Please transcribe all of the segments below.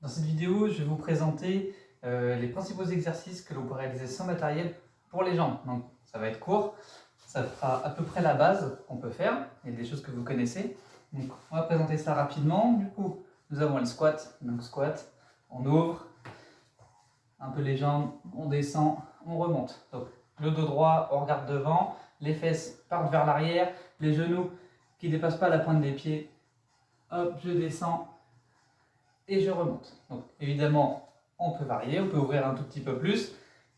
Dans cette vidéo, je vais vous présenter les principaux exercices que l'on peut réaliser sans matériel pour les jambes. Donc ça va être court, ça fera à peu près la base qu'on peut faire, et des choses que vous connaissez. Donc on va présenter ça rapidement. Du coup, nous avons le squat. Donc squat, on ouvre un peu les jambes, on descend, on remonte. Donc le dos droit, on regarde devant, les fesses partent vers l'arrière, les genoux qui ne dépassent pas la pointe des pieds. Hop, je descends et je remonte. Donc évidemment, on peut varier, on peut ouvrir un tout petit peu plus,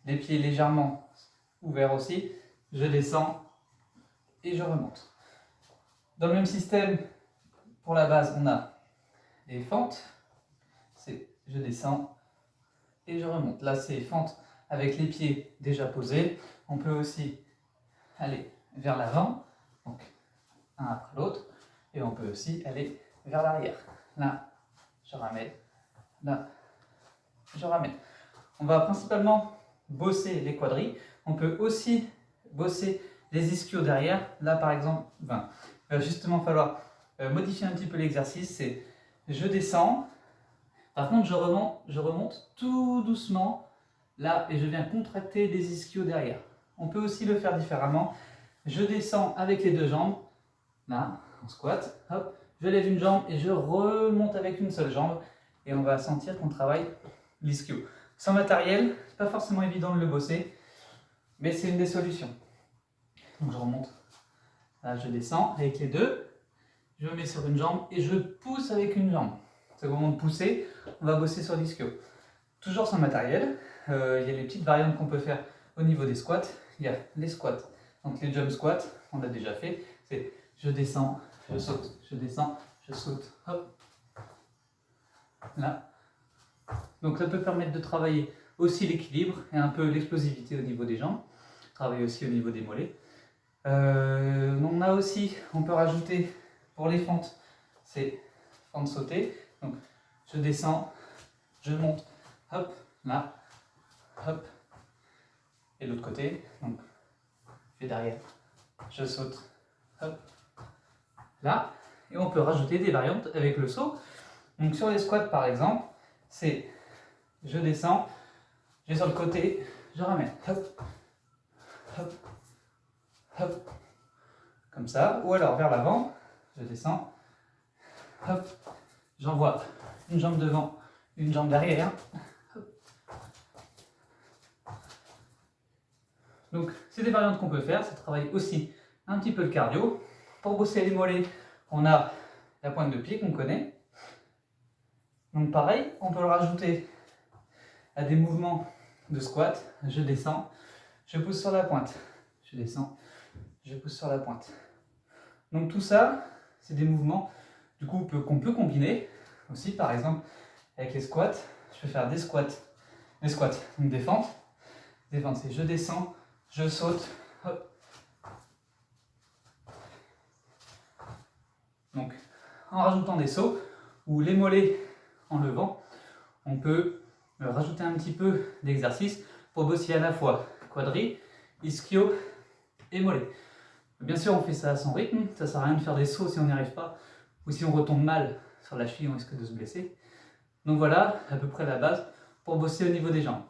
les pieds légèrement ouverts aussi. Je descends et je remonte. Dans le même système, pour la base, on a les fentes. C'est je descends et je remonte. Là, c'est fente avec les pieds déjà posés. On peut aussi aller vers l'avant, donc un après l'autre, et on peut aussi aller vers l'arrière. Là, je ramène. Là, je ramène. On va principalement bosser les quadris. On peut aussi bosser les ischios derrière. Là, par exemple, il va justement falloir modifier un petit peu l'exercice. C'est je descends. Par contre, je remonte tout doucement là et je viens contracter les ischios derrière. On peut aussi le faire différemment. Je descends avec les deux jambes. Là, en squat. Hop, je lève une jambe et je remonte avec une seule jambe. Et on va sentir qu'on travaille l'ischio. Sans matériel, c'est pas forcément évident de le bosser, mais c'est une des solutions. Donc je remonte. Là, je descends avec les deux. Je me mets sur une jambe et je pousse avec une jambe. C'est au moment de pousser, on va bosser sur l'ischio. Toujours sans matériel. Il y a les petites variantes qu'on peut faire au niveau des squats. Il y a les squats. Donc les jump squats, on l'a déjà fait. C'est je descends, je saute, je descends, je saute. Hop. Là. Donc ça peut permettre de travailler aussi l'équilibre et un peu l'explosivité au niveau des jambes. Travailler aussi au niveau des mollets. On peut rajouter pour les fentes, c'est fente sautée. Donc je descends, je monte, hop, là, hop. Et l'autre côté, donc je vais derrière, je saute, hop, là. Et on peut rajouter des variantes avec le saut. Donc sur les squats par exemple, c'est je descends, je vais sur le côté, je ramène, hop, hop, hop, comme ça, ou alors vers l'avant, je descends, hop, j'envoie une jambe devant, une jambe derrière, hop. Donc c'est des variantes qu'on peut faire, ça travaille aussi un petit peu le cardio. Pour bosser les mollets, on a la pointe de pied qu'on connaît. Donc pareil, on peut le rajouter à des mouvements de squat. Je descends, je pousse sur la pointe, je descends, je pousse sur la pointe. Donc tout ça, c'est des mouvements du coup qu'on peut combiner aussi, par exemple avec les squats. Je peux faire des squats, donc des fentes. Des fentes, c'est je descends, je saute, hop. Donc en rajoutant des sauts ou les mollets en levant, on peut rajouter un petit peu d'exercice pour bosser à la fois quadri, ischio et mollet. Bien sûr, on fait ça à son rythme, ça ne sert à rien de faire des sauts si on n'y arrive pas, ou si on retombe mal sur la cheville, on risque de se blesser. Donc voilà, à peu près la base pour bosser au niveau des jambes.